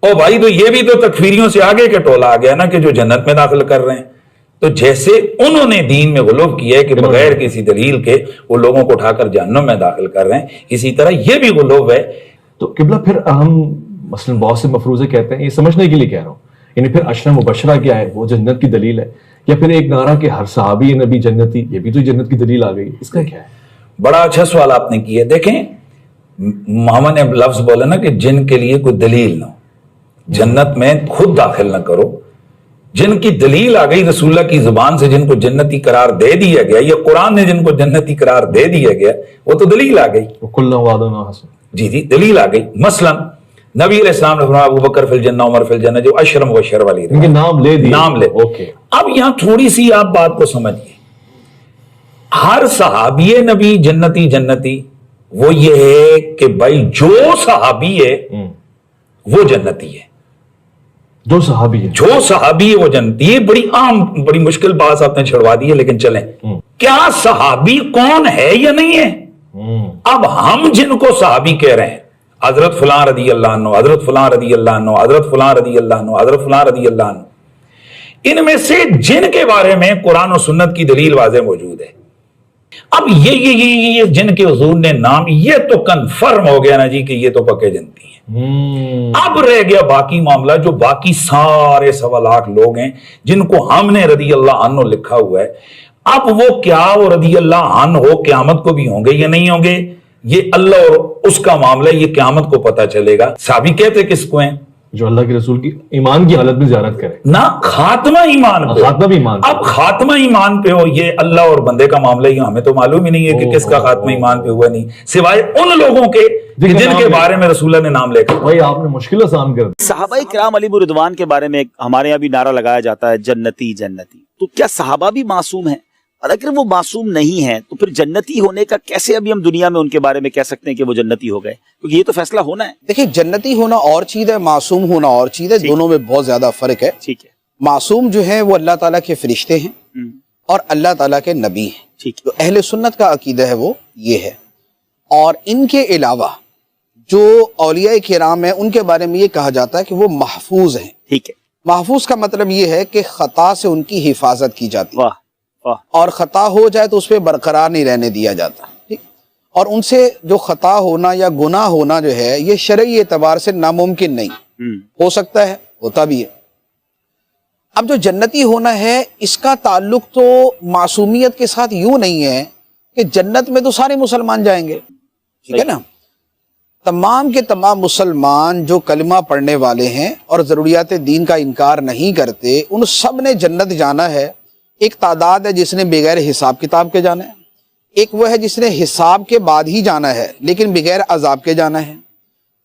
اور بھائی تو یہ بھی تو تکفیریوں سے آگے کے ٹولہ آ گیا نا کہ جو جنت میں داخل کر رہے ہیں. تو جیسے انہوں نے دین میں غلو کیا ہے کہ بغیر کسی دلیل کے وہ لوگوں کو اٹھا کر جہنم میں داخل کر رہے ہیں، اسی طرح یہ بھی غلو ہے. تو قبلہ پھر ہم مثلا بہت سے مفروضے کہتے ہیں، یہ سمجھنے کے لیے کہہ رہا ہوں، یعنی پھر عشرہ مبشرہ کیا ہے، وہ جنت کی دلیل ہے، یا پھر ایک نعرہ کہ ہر صحابی نبی جنتی، یہ بھی تو جنت کی دلیل آ گئی، اس کا کیا ہے؟ بڑا اچھا سوال آپ نے کیا. دیکھیں محمد نے لفظ بولا نا کہ جن کے لیے کوئی دلیل نہ ہو، جنت میں خود داخل نہ کرو. جن کی دلیل آ گئی رسول اللہ کی زبان سے، جن کو جنتی قرار دے دیا گیا، یا قرآن نے جن کو جنتی قرار دے دیا گیا، وہ تو دلیل آ گئی. کلنا وعدنا حسن. جی دلیل آ گئی. مثلا نبی علیہ السلام نے فرمایا ابو بکر فی الجنہ عمر فی الجنہ، جو عشر مبشر والی ان کے نام لے دیے، نام لے. اوکے. اب یہاں تھوڑی سی آپ بات کو سمجھیے. ہر صحابی نبی جنتی وہ یہ ہے کہ بھائی جو صحابی ہے وہ جنتی ہے. جو صحابی ہے، جو صحابی ہے وہ جنتی ہے. بڑی عام بڑی مشکل بات آپ نے چھڑوا دی ہے، لیکن چلیں کیا صحابی کون ہے یا نہیں ہے؟ اب ہم جن کو صحابی کہہ رہے ہیں، حضرت فلاں رضی اللہ عنہ، حضرت فلاں رضی اللہ عنہ، حضرت فلاں رضی اللہ عنہ، حضرت فلاں رضی اللہ عنہ، ان میں سے جن کے بارے میں قرآن و سنت کی دلیل واضح موجود ہے. اب یہ جن کے حضور نے نام، یہ تو کنفرم ہو گیا نا جی کہ یہ تو پکے جنتی ہیں. اب رہ گیا باقی معاملہ، جو باقی سارے 1.25 لوگ ہیں جن کو ہم نے رضی اللہ عنہ لکھا ہوا ہے. اب وہ کیا وہ رضی اللہ عنہ ہو قیامت کو بھی ہوں گے یا نہیں ہوں گے، یہ اللہ اور اس کا معاملہ، یہ قیامت کو پتہ چلے گا. صحابی کہتے کس کو ہیں؟ جو اللہ کے رسول کی ایمان کی حالت میں زیارت کرے نہ خاتمہ ایمان پہ. خاتمہ بھی ایمان. اب خاتمہ ایمان پہ ہو، یہ اللہ اور بندے کا معاملہ ہی ہمیں تو معلوم ہی نہیں ہے کہ کس کا خاتمہ ایمان پہ ہوا نہیں، سوائے ان لوگوں کے جن کے بارے میں رسول اللہ نے نام لے کر. بھائی آپ نے مشکل آسان کر دی. صحابہ کرام علیہ رضوان کے بارے میں ہمارے یہاں بھی نعرہ لگایا جاتا ہے جنتی جنتی. تو کیا صحابہ بھی معصوم ہیں؟ اور اگر وہ معصوم نہیں ہیں تو پھر جنتی ہونے کا کیسے ابھی ہم دنیا میں ان کے بارے میں کہہ سکتے ہیں کہ وہ جنتی ہو گئے؟ کیونکہ یہ تو فیصلہ ہونا ہے. دیکھیں جنتی ہونا اور چیز ہے، معصوم ہونا اور چیز ہے، دونوں میں بہت زیادہ فرق ہے. ٹھیک ہے. معصوم جو ہیں وہ اللہ تعالیٰ کے فرشتے ہیں اور اللہ تعالیٰ کے نبی ہیں. ٹھیک ہے. تو اہل سنت کا عقیدہ ہے وہ یہ ہے. اور ان کے علاوہ جو اولیاء کرام ہیں ان کے بارے میں یہ کہا جاتا ہے کہ وہ محفوظ ہیں. ٹھیک ہے. محفوظ کا مطلب یہ ہے کہ خطا سے ان کی حفاظت کی جاتی ہے. واہ واہ. اور خطا ہو جائے تو اس پہ برقرار نہیں رہنے دیا جاتا. ٹھیک. اور ان سے جو خطا ہونا یا گناہ ہونا جو ہے یہ شرعی اعتبار سے ناممکن نہیں. ہو سکتا ہے، ہوتا بھی ہے. اب جو جنتی ہونا ہے اس کا تعلق تو معصومیت کے ساتھ یوں نہیں ہے کہ جنت میں تو سارے مسلمان جائیں گے. ٹھیک ہے نا. تمام کے تمام مسلمان جو کلمہ پڑھنے والے ہیں اور ضروریات دین کا انکار نہیں کرتے، ان سب نے جنت جانا ہے. ایک تعداد ہے جس نے بغیر حساب کتاب کے جانا ہے، ایک وہ ہے جس نے حساب کے بعد ہی جانا ہے لیکن بغیر عذاب کے جانا ہے،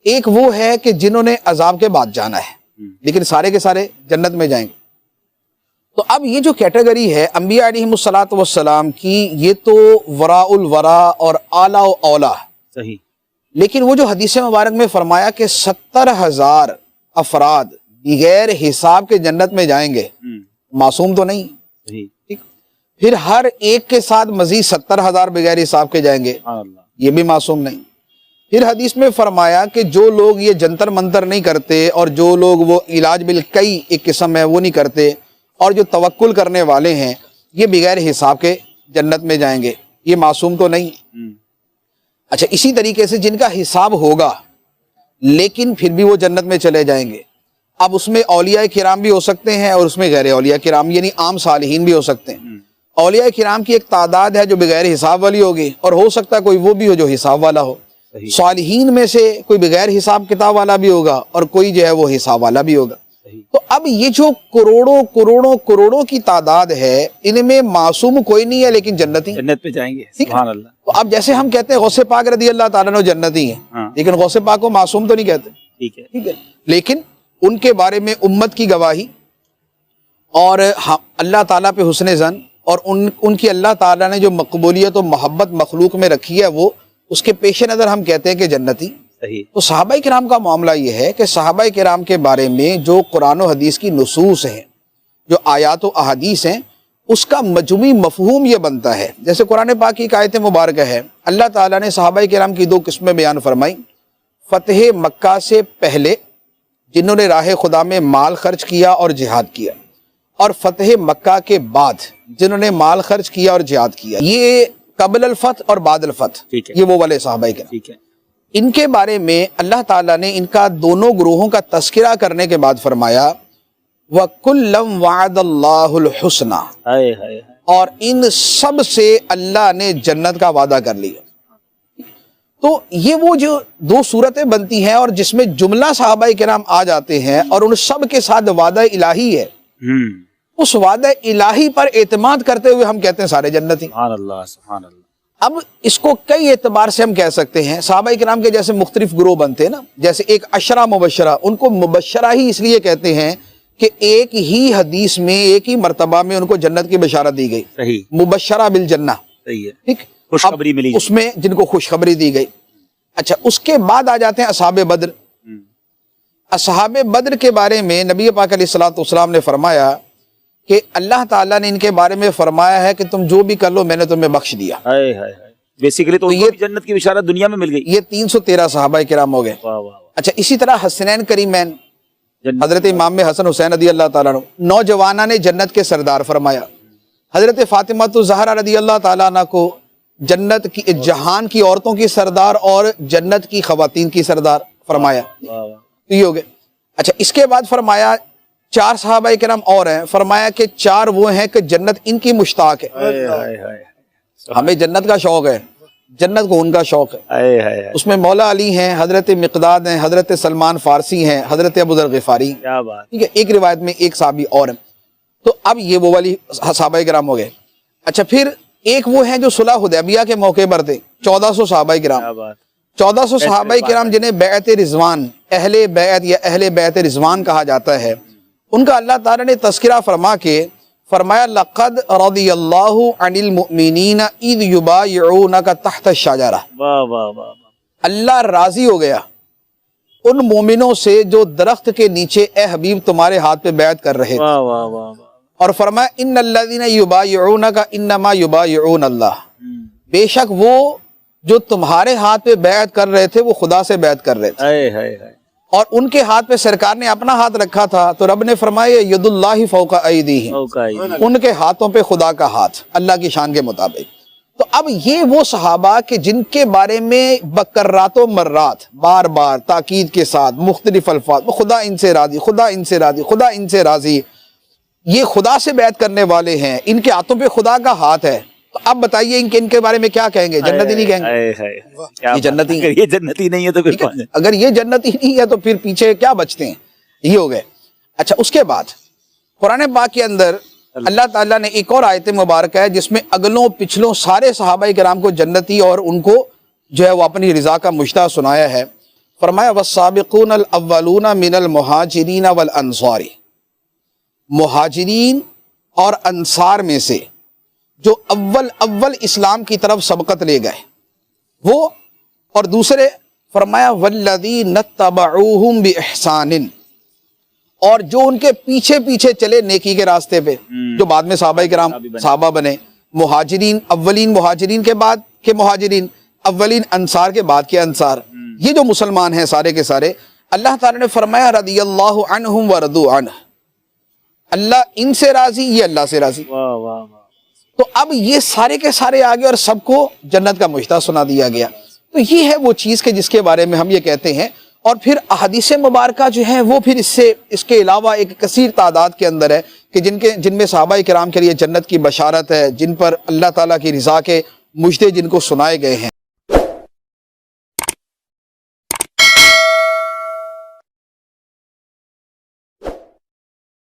ایک وہ ہے کہ جنہوں نے عذاب کے بعد جانا ہے لیکن سارے کے سارے جنت میں جائیں گے. تو اب یہ جو کیٹیگری ہے انبیاء علیہم الصلاۃ والسلام کی، یہ تو وراء الورا اور اعلیٰ و اولا. صحیح. لیکن وہ جو حدیث مبارک میں فرمایا کہ 70,000 افراد بغیر حساب کے جنت میں جائیں گے، معصوم تو نہیں. ٹھیک. پھر ہر ایک کے ساتھ مزید 70,000 بغیر حساب کے جائیں گے، یہ بھی معصوم نہیں. پھر حدیث میں فرمایا کہ جو لوگ یہ جنتر منتر نہیں کرتے اور جو لوگ وہ علاج بالکئی ایک قسم ہے وہ نہیں کرتے اور جو توکل کرنے والے ہیں یہ بغیر حساب کے جنت میں جائیں گے، یہ معصوم تو نہیں. اچھا اسی طریقے سے جن کا حساب ہوگا لیکن پھر بھی وہ جنت میں چلے جائیں گے. اب اس میں اولیاء کرام بھی ہو سکتے ہیں اور اس میں غیر اولیاء کرام یعنی عام صالحین بھی ہو سکتے ہیں. اولیاء کرام کی ایک تعداد ہے جو بغیر حساب والی ہوگی اور ہو سکتا ہے کوئی وہ بھی ہو جو حساب والا ہو. صالحین میں سے کوئی بغیر حساب کتاب والا بھی ہوگا اور کوئی جو ہے وہ حساب والا بھی ہوگا. تو اب یہ جو کروڑوں کروڑوں کروڑوں کی تعداد ہے ان میں معصوم کوئی نہیں ہے لیکن جنتی جنت پہ جائیں گے. سبحان اللہ. تو اب جیسے ہم کہتے ہیں غوث پاک رضی اللہ تعالیٰ عنہ جنتی ہیں لیکن غوث پاک کو معصوم تو نہیں کہتے. ٹھیک ہے. لیکن ان کے بارے میں امت کی گواہی اور اللہ تعالیٰ پہ حسن ظن اور ان کی اللہ تعالیٰ نے جو مقبولیت و محبت مخلوق میں رکھی ہے وہ اس کے پیش نظر ہم کہتے ہیں کہ جنتی. تو صحابہ کرام کا معاملہ یہ ہے کہ صحابہ کرام کے بارے میں جو قرآن و حدیث کی نصوص ہیں، جو آیات و احادیث ہیں، اس کا مجموعی مفہوم یہ بنتا ہے. جیسے قرآن پاک کی ایک آیت مبارکہ ہے، اللہ تعالیٰ نے صحابہ کرام کی 2 قسمیں بیان فرمائی. فتح مکہ سے پہلے جنہوں نے راہ خدا میں مال خرچ کیا اور جہاد کیا، اور فتح مکہ کے بعد جنہوں نے مال خرچ کیا اور جہاد کیا، یہ قبل الفتح اور بعد الفتح، ٹھیک ہے، یہ وہ والے صحابہ کرام، ٹھیک ہے، ان کے بارے میں اللہ تعالیٰ نے ان کا دونوں گروہوں کا تذکرہ کرنے کے بعد فرمایا وَكُلًّا وَعَدَ اللَّهُ الْحُسْنَى، ہائے ہائے، اور ان سب سے اللہ نے جنت کا وعدہ کر لیا۔ تو یہ وہ جو دو صورتیں بنتی ہیں اور جس میں جملہ صحابہ کرام آ جاتے ہیں اور ان سب کے ساتھ وعدہ الہی ہے، اس وعدہ الہی پر اعتماد کرتے ہوئے ہم کہتے ہیں سارے جنتی۔ سبحان اللہ، سبحان اللہ۔ اب اس کو کئی اعتبار سے ہم کہہ سکتے ہیں، صحابہ کرام کے جیسے مختلف گروہ بنتے ہیں نا، جیسے ایک عشرہ مبشرہ، ان کو مبشرہ ہی اس لیے کہتے ہیں کہ ایک ہی حدیث میں ایک ہی مرتبہ میں ان کو جنت کی بشارت دی گئی، صحیح، مبشرہ بالجنہ، صحیح ہے، ٹھیک، خوشخبری ملی، اس میں جن کو خوشخبری دی گئی۔ اچھا، اس کے بعد آ جاتے ہیں اصحاب بدر۔ اصحاب بدر کے بارے میں نبی پاک علیہ الصلوۃ والسلام نے فرمایا کہ اللہ تعالیٰ نے ان کے بارے میں فرمایا ہے کہ تم جو بھی کر لو میں نے تمہیں بخش دیا۔ ہائے ہائے ہائے، بیسیکلی تو یہ جنت کی بشارت دنیا میں مل گئی۔ یہ 313 صحابہ کرام ہو گئے۔ واہ واہ، اچھا، اسی طرح حسنین کریمین جنت، حضرت امام حسن حسین رضی اللہ تعالیٰ عنہ، نوجوانہ نے جنت کے سردار فرمایا۔ حضرت فاطمہ الزہرا رضی اللہ تعالیٰ عنہ کو جنت کی، جہان کی عورتوں کی سردار اور جنت کی خواتین کی سردار فرمایا۔ واہ واہ، تو یہ ہو گئے۔ اچھا، اس کے بعد فرمایا 4 صحابہ کرام اور ہیں، فرمایا کہ 4 وہ ہیں کہ جنت ان کی مشتاق ہے، ہائے ہائے ہائے، ہمیں جنت کا شوق ہے، جنت کو ان کا شوق ہے۔ ہائے ہائے ہائے، اس میں مولا علی ہیں، حضرت مقداد ہیں، حضرت سلمان فارسی ہیں، حضرت ابو ذر غفاری، کیا بات، ٹھیک ہے، ایک روایت میں ایک صحابی اور ہیں۔ تو اب یہ وہ والی صحابہ کرام ہو گئے۔ اچھا، پھر ایک وہ ہیں جو صلح حدیبیہ کے موقع پر تھے، 1400 صحابہ کرام، کیا بات، 1400 صحابہ کرام جنہیں بیعت رضوان، اہل بیعت یا اہل بیعت رضوان کہا جاتا ہے، ان کا اللہ تعالیٰ نے تذکرہ فرما کے فرمایا لَقَدْ رَضِيَ اللَّهُ عَنِ الْمُؤْمِنِينَ إِذْ يُبَايِعُونَكَ تَحْتَ الشَّجَرَةِ، واہ واہ واہ، اللہ راضی ہو گیا ان مومنوں سے جو درخت کے نیچے اے حبیب تمہارے ہاتھ پہ بیعت کر رہے تھے، واہ واہ واہ، اور فرمایا ان الذین یبایعونک انما یبایعون اللہ، بے شک وہ جو تمہارے ہاتھ پہ بیعت کر رہے تھے وہ خدا سے بیعت کر رہے تھے، ہائے ہائے ہائے، اور ان کے ہاتھ پہ سرکار نے اپنا ہاتھ رکھا تھا تو رب نے فرمایا ید اللہ فوق ایدیہم، اوکے، ان کے ہاتھوں پہ خدا کا ہاتھ، اللہ کی شان کے مطابق۔ تو اب یہ وہ صحابہ کہ جن کے بارے میں بکرات و مرات بار بار تاکید کے ساتھ مختلف الفاظ، خدا ان سے راضی، خدا ان سے راضی، خدا ان سے راضی، یہ خدا سے بیعت کرنے والے ہیں، ان کے ہاتھوں پہ خدا کا ہاتھ ہے۔ تو اب بتائیے ان کے بارے میں کیا کہیں گے؟ جنتی نہیں کہیں گے؟ ہائے ہائے، کیا یہ جنتی بات، اگر یہ جنتی نہیں ہے تو پھر کون ہے؟ اگر یہ جنتی نہیں ہے تو پھر پیچھے کیا بچتے ہیں؟ یہ ہو گئے۔ اچھا، اس کے بعد قرآن پاک کے اندر اللہ تعالیٰ نے ایک اور آیت مبارکہ ہے جس میں اگلوں پچھلوں سارے صحابہ کرام کو جنتی اور ان کو جو ہے وہ اپنی رضا کا مشتاق سنایا ہے۔ فرمایا والسابقون الاولون من المہاجرین والانصار، مہاجرین اور انصار میں سے جو اول اسلام کی طرف سبقت لے گئے وہ، اور دوسرے فرمایا والذین اتبعوہم بإحسان، اور جو ان کے پیچھے پیچھے چلے نیکی کے راستے پہ، جو بعد میں صحابہ کرام صحابہ بنے، مہاجرین، اولین مہاجرین کے بعد کے مہاجرین، اولین انصار کے بعد کے انصار، یہ جو مسلمان ہیں سارے کے سارے، اللہ تعالیٰ نے فرمایا رضی اللہ عنہم ورضوا عنہ، اللہ ان سے راضی، یہ اللہ سے راضی۔ واہ واہ واہ، تو اب یہ سارے کے سارے آگے اور سب کو جنت کا مشتاق سنا دیا گیا۔ تو یہ ہے وہ چیز کہ جس کے بارے میں ہم یہ کہتے ہیں، اور پھر احادیث مبارکہ جو ہے وہ پھر اس کے علاوہ ایک کثیر تعداد کے اندر ہے کہ جن میں صحابہ کرام کے لیے جنت کی بشارت ہے، جن پر اللہ تعالیٰ کی رضا کے مجدے جن کو سنائے گئے ہیں۔